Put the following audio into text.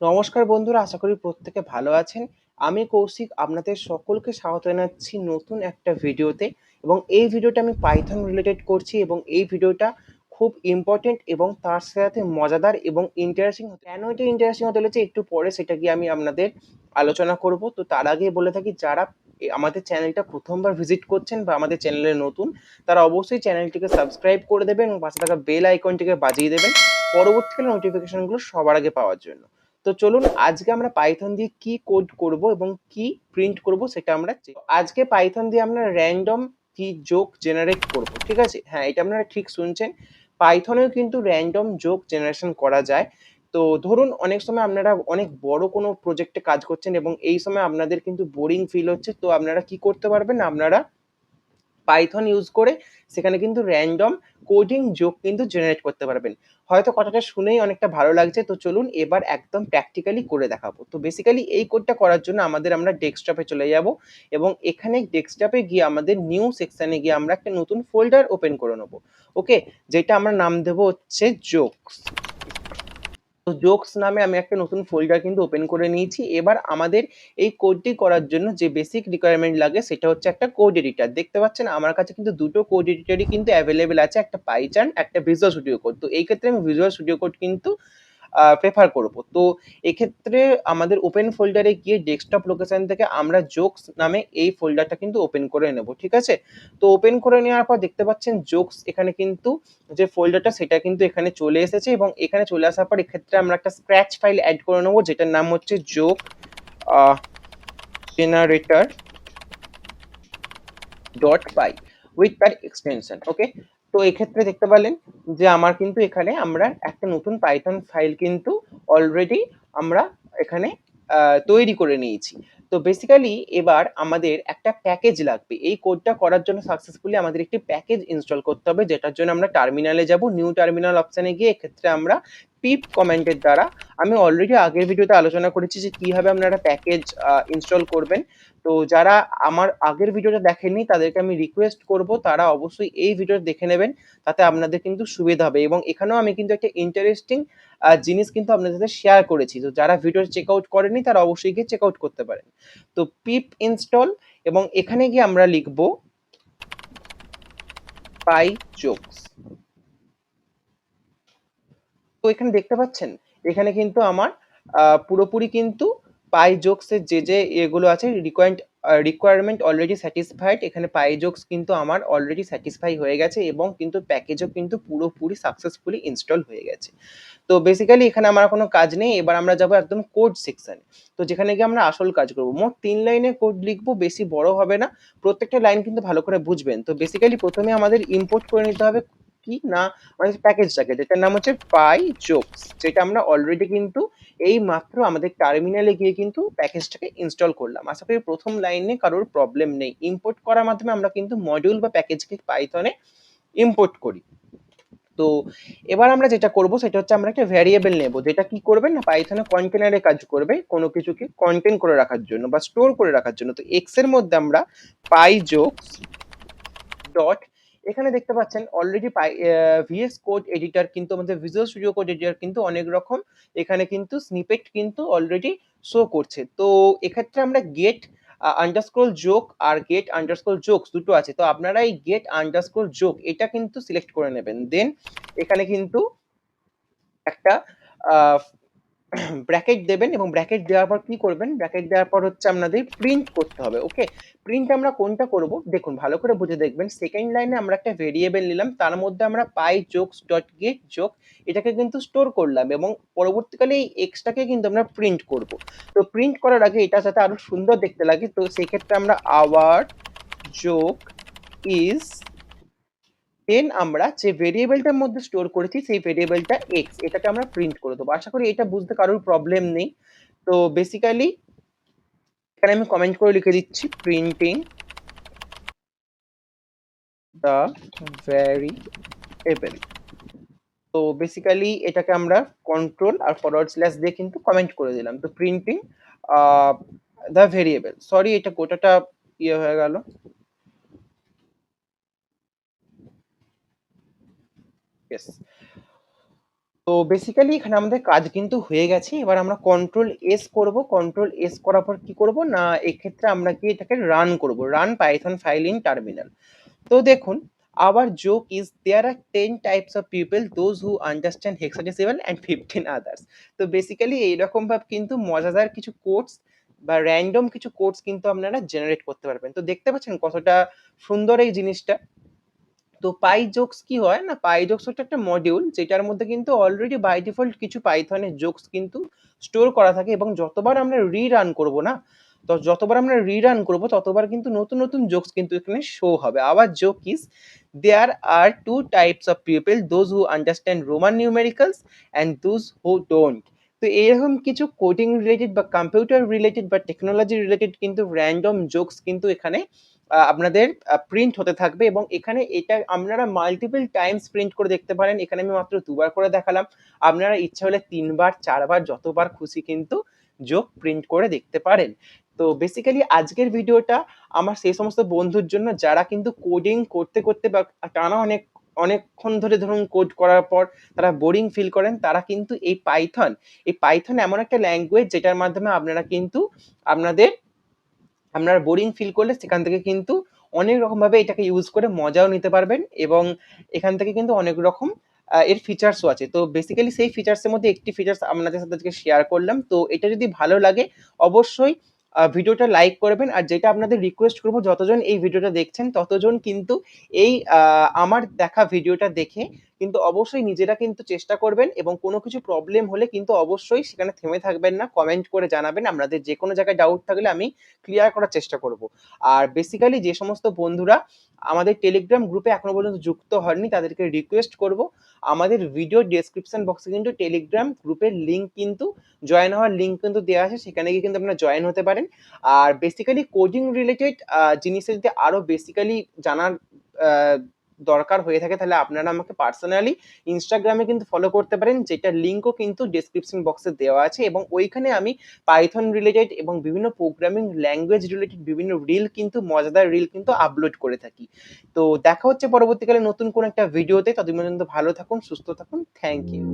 নমস্কার বন্ধুরা, আশা করি প্রত্যেকে ভালো আছেন। আমি কৌশিক, আপনাদের সকলকে স্বাগত জানাচ্ছি নতুন একটা ভিডিওতে। এবং এই ভিডিওটা আমি পাইথন রিলেটেড করছি এবং এই ভিডিওটা খুব ইম্পর্টেন্ট এবং তার সাথে মজাদার এবং ইন্টারেস্টিং। কেন এটা ইন্টারেস্টিং হতে চলেছে একটু পরে সেটা গিয়ে আমি আপনাদের আলোচনা করব। তো তার আগে বলে থাকি, যারা আমাদের চ্যানেলটা প্রথমবার ভিজিট করছেন বা আমাদের চ্যানেলে নতুন, তারা অবশ্যই চ্যানেলটিকে সাবস্ক্রাইব করে দেবেন এবং পাশে থাকা বেল আইকনটিকে বাজিয়ে দেবেন পরবর্তীকালে নোটিফিকেশনগুলো সবার আগে পাওয়ার জন্য। তো চলুন আজকে আমরা পাইথন দিয়ে কি কোড করব এবং কি প্রিন্ট করব সেটা আমরা আজকে পাইথন দিয়ে আমরা র্যান্ডম কি যোগ জেনারেট করব। ঠিক আছে, হ্যাঁ, এটা আপনারা ঠিক শুনছেন। পাইথনেও কিন্তু র্যান্ডম যোগ জেনারেশন করা যায়। তো ধরুন অনেক সময় আপনারা অনেক বড় কোনো প্রজেক্টে কাজ করছেন এবং এই সময় আপনাদের কিন্তু বোরিং ফিল হচ্ছে, তো আপনারা কি করতে পারবেন, আপনারা পাইথন ইউজ করে সেখানে কিন্তু র্যান্ডম কোডিং যোগ কিন্তু জেনারেট করতে পারবেন। হয়তো কথাটা শুনেই অনেকটা ভালো লাগছে, তো চলুন এবার একদম প্র্যাকটিক্যালি করে দেখাবো। তো বেসিক্যালি এই কোডটা করার জন্য আমরা ডেস্কটপে চলে যাব এবং এখানে ডেস্কটপে গিয়ে আমাদের নিউ সেকশনে গিয়ে আমরা একটা নতুন ফোল্ডার ওপেন করে নেবো। ওকে, যেটা আমরা নাম দেবো হচ্ছে জোকস। তো জোকস নামে আমি একটা নতুন ফোল্ডার কিন্তু ওপেন করে নিয়েছি। এবার আমাদের এই কোডটি করার জন্য যে বেসিক রিকোয়ারমেন্ট লাগে সেটা হচ্ছে একটা কোড এডিটর। দেখতে পাচ্ছেন আমার কাছে কিন্তু দুটো কোড এডিটরই কিন্তু অ্যাভেলেবেল আছে, একটা পাইথন, একটা ভিজুয়াল স্টুডিও কোড। তো এই ক্ষেত্রে আমি ভিজুয়াল স্টুডিও কোড কিন্তু প্রেফার করব। তো এক্ষেত্রে আমাদের ওপেন ফোল্ডারে গিয়ে ডেস্কটপ লোকেশন থেকে আমরা জোকস নামে এই ফোল্ডারটা কিন্তু ওপেন করে নেব। ঠিক আছে, তো ওপেন করে নেওয়ার পর দেখতে পাচ্ছেন জোকস এখানে কিন্তু যে ফোল্ডারটা সেটা কিন্তু এখানে চলে এসেছে এবং এখানে চলে আসার পর এক্ষেত্রে আমরা একটা স্ক্র্যাচ ফাইল অ্যাড করে নেবো যেটার নাম হচ্ছে যোগ জেনারেটর ডট পাই উইথ তার এক্সটেনশন। ওকে, তো এক্ষেত্রে দেখতে পেলেন যে আমার কিন্তু এখানে আমরা একটা নতুন পাইথন ফাইল কিন্তু অলরেডি আমরা এখানে তৈরি করে নিয়েছি। তো বেসিক্যালি এবার আমাদের একটা প্যাকেজ লাগবে এই কোডটা করার জন্য। সাকসেসফুলি আমাদের একটি প্যাকেজ ইনস্টল করতে হবে, যেটার জন্য আমরা টার্মিনালে যাব। নিউ টার্মিনাল অপশানে গিয়ে এক্ষেত্রে আমরা পিপ কমেন্টের দ্বারা, আমি অলরেডি আগের ভিডিওতে আলোচনা করেছি যে কিভাবে আপনারা প্যাকেজ ইনস্টল করবেন। তো যারা আমার আগের ভিডিওটা দেখেননি তাদেরকে আমি রিকোয়েস্ট করব তারা অবশ্যই এই ভিডিওটা দেখে নেবেন, তাতে আপনাদের কিন্তু সুবিধা হবে। এবং এখানেও আমি কিন্তু একটা ইন্টারেস্টিং জিনিস কিন্তু আপনাদের সাথে শেয়ার করেছি, তো যারা ভিডিও চেক আউট করেনি তারা অবশ্যই গিয়ে চেক আউট করতে পারেন। তো পিপ ইনস্টল এবং এখানে গিয়ে আমরা লিখব পাই জোকস। তো এখানে দেখতে পাচ্ছেন এখানে কিন্তু আমার পুরোপুরি কিন্তু পাই জোকসের যে এগুলো আছে রিকোয়ারমেন্ট অলরেডি স্যাটিসফাইড। এখানে পাই জোকস কিন্তু আমার অলরেডি স্যাটিসফাই হয়ে গেছে এবং কিন্তু প্যাকেজও কিন্তু পুরোপুরি সাকসেসফুলি ইনস্টল হয়ে গেছে। তো বেসিক্যালি এখানে আমার কোনো কাজ নেই, এবার আমরা যাবো একদম কোড সেকশনে। তো যেখানে গিয়ে আমরা আসল কাজ করবো। মোট 3 লাইনে কোড লিখবো, বেশি বড় হবে না, প্রত্যেকটা লাইন কিন্তু ভালো করে বুঝবেন। তো বেসিক্যালি প্রথমে আমাদের ইম্পোর্ট করে নিতে হবে কি না, মানে প্যাকেজটাকে, যেটার নাম হচ্ছে পাই জোকস, যেটা আমরা অলরেডি কিন্তু এই মাত্র আমাদের টার্মিনালে গিয়ে কিন্তু প্যাকেজটাকে ইনস্টল করলাম। আশা করি প্রথম লাইনে কারোর প্রবলেম নেই। ইম্পোর্ট করার মাধ্যমে আমরা কিন্তু মডিউল বা প্যাকেজকে পাইথনে ইম্পোর্ট করি। তো এবার আমরা যেটা করব সেটা হচ্ছে আমরা একটা ভ্যারিয়েবল নেব, যেটা কি করবে না পাইথনে কন্টেনারে কাজ করবে, কোনো কিছুকে কন্টেন করে রাখার জন্য বা স্টোর করে রাখার জন্য। তো এক্স এর মধ্যে আমরা পাই জোকস ডট, এখানে দেখতে পাচ্ছেন অলরেডি ভিএস কোড এডিটর কিন্তু আমাদের ভিজুয়াল স্টুডিও কোড এডিটর কিন্তু অনেক রকম এখানে কিন্তু স্নিপেট কিন্তু অলরেডি শো করছে। তো এক্ষেত্রে আমরা গেট আন্ডারস্কোর যোগ আর গেট আন্ডারস্কোর জোকস দুটো আছে, তো আপনারা এই গেট আন্ডারস্কোর যোগ এটা কিন্তু সিলেক্ট করে নেবেন। দেন এখানে কিন্তু একটা ব্র্যাকেট দেবেন এবং ব্র্যাকেট দেওয়ার পর কি করবেন, ব্র্যাকেট দেওয়ার পর হচ্ছে আপনাদের প্রিন্ট করতে হবে। ওকে, প্রিন্ট আমরা কোনটা করব দেখুন, ভালো করে বুঝে দেখবেন। সেকেন্ড লাইনে আমরা একটা ভেরিয়েবল নিলাম, তার মধ্যে আমরা পাই জোকস ডট গেট যোগ এটাকে কিন্তু স্টোর করলাম এবং পরবর্তীকালে এই এক্সটাকে কিন্তু আমরা প্রিন্ট করব। তো প্রিন্ট করার আগে এটা যাতে আরো সুন্দর দেখতে লাগে, তো সেই ক্ষেত্রে আমরা আওয়ার যোগ ইজ, দেন আমরা যে ভেরিয়েবলটার মধ্যে স্টোর করেছি সেই ভেরিয়েবলটা এক্স, এটাকে আমরা প্রিন্ট করে দেবো। আশা করি এটা বুঝতে কারোর প্রবলেম নেই। তো বেসিক্যালি এখানে আমি কমেন্ট করে লিখে দিচ্ছি প্রিন্টিং দ্য ভ্যারিয়েবল। তো বেসিক্যালি এটাকে আমরা কন্ট্রোল আর ফরওয়ার্ড স্ল্যাশ দিয়ে কিন্তু কমেন্ট করে দিলাম। তো প্রিন্টিং দ্য ভেরিয়েবল, সরি এটা গোটাটা ইয়ে হয়ে গেল। ইয়েস, তো বেসিক্যালি এখানে আমাদের কাজ কিন্তু হয়ে গেছে। এবার আমরা কন্ট্রোল এস করব। কন্ট্রোল এস করার পর কি করব না, এক্ষেত্রে আমরা কি এটাকে রান করব। Run Python file in terminal. তো দেখুন, our joke is there are 10 types of people, those who understand hexadecimal and 15 others. তো বেসিক্যালি এইরকম ভাবে কিন্তু মজাদার কিছু কোডস বা র্যান্ডম কিছু কোডস কিন্তু আপনারা জেনারেট করতে পারবেন। তো দেখতে পাচ্ছেন কতটা সুন্দর এই জিনিসটা। তো পাই জোকস কি হয় না, পাই জোকস হচ্ছে একটা মডিউল যেটার মধ্যে কিন্তু অলরেডি বাই ডিফল্ট কিছু পাইথনের জোকস কিন্তু স্টোর করা থাকে, এবং যতবার আমরা রিরান করব না, তো যতবার আমরা রিরান করব ততবার কিন্তু নতুন নতুন জোকস কিন্তু এখানে শো হবে। Our joke is there are two types of people, those who understand roman numericals and those who don't. তো এরকম কিছু কোডিং রিলেটেড বা কম্পিউটার রিলেটেড বা টেকনোলজি রিলেটেড কিন্তু র্যান্ডম জোকস কিন্তু এখানে আপনাদের প্রিন্ট হতে থাকবে, এবং এখানে এটা আপনারা মাল্টিপল টাইমস প্রিন্ট করে দেখতে পারেন। এখানে আমি মাত্র দুবার করে দেখালাম, আপনারা ইচ্ছা হলে তিনবার চারবার যতবার খুশি কিন্তু জোক প্রিন্ট করে দেখতে পারেন। তো বেসিক্যালি আজকের ভিডিওটা আমার সেই সমস্ত বন্ধুর জন্য যারা কিন্তু কোডিং করতে করতে বা টানা অনেকক্ষণ ধরে ধরুন কোড করার পর তারা বোরিং ফিল করেন, তারা কিন্তু এই পাইথন এমন একটা ল্যাঙ্গুয়েজ যেটার মাধ্যমে আপনারা কিন্তু আপনাদের আপনারা বোরিং ফিল করলে সেখান থেকে কিন্তু অনেক রকম ভাবে এটাকে ইউজ করে মজাও নিতে পারবেন, এবং এখান থেকে কিন্তু অনেক রকম এর ফিচার্সও আছে। তো বেসিক্যালি সেই ফিচার্সের মধ্যে একটি ফিচার্স আপনাদের সাথে আজকে শেয়ার করলাম। তো এটা যদি ভালো লাগে অবশ্যই ভিডিওটা লাইক করবেন, আর যেটা আপনাদের রিকোয়েস্ট করবো, যতজন এই ভিডিওটা দেখছেন ততজন কিন্তু এই আমার দেখা ভিডিওটা দেখে কিন্তু অবশ্যই নিজেরা কিন্তু চেষ্টা করবেন, এবং কোনো কিছু প্রবলেম হলে কিন্তু অবশ্যই সেখানে থেমে থাকবেন না, কমেন্ট করে জানাবেন। আপনাদের যে কোনো জায়গায় ডাউট থাকলে আমি ক্লিয়ার করার চেষ্টা করব। আর বেসিক্যালি যে সমস্ত বন্ধুরা আমাদের টেলিগ্রাম গ্রুপে এখনো পর্যন্ত যুক্ত হননি তাদেরকে রিকোয়েস্ট করব, আমাদের ভিডিও ডেসক্রিপশন বক্সে কিন্তু টেলিগ্রাম গ্রুপের লিঙ্ক কিন্তু জয়েন হওয়ার লিঙ্ক কিন্তু দেওয়া আছে, সেখানে গিয়ে কিন্তু আপনারা জয়েন হতে পারেন। আর বেসিক্যালি কোডিং রিলেটেড জিনিসের যদি আরো বেসিক্যালি জানার আহ, দরকার হয়ে থাকে, তাহলে আপনারা আমাকে পার্সোনালি ইনস্টাগ্রামে কিন্তু ফলো করতে পারেন, যেটা লিঙ্কও কিন্তু ডেসক্রিপশন বক্সে দেওয়া আছে, এবং ওইখানে আমি পাইথন রিলেটেড এবং বিভিন্ন প্রোগ্রামিং ল্যাঙ্গুয়েজ রিলেটেড বিভিন্ন রিল কিন্তু মজাদার রিল কিন্তু আপলোড করে থাকি। তো দেখা হচ্ছে পরবর্তীকালে নতুন কোন একটা ভিডিওতে। ততদিন পর্যন্ত ভালো থাকুন, সুস্থ থাকুন। Thank you.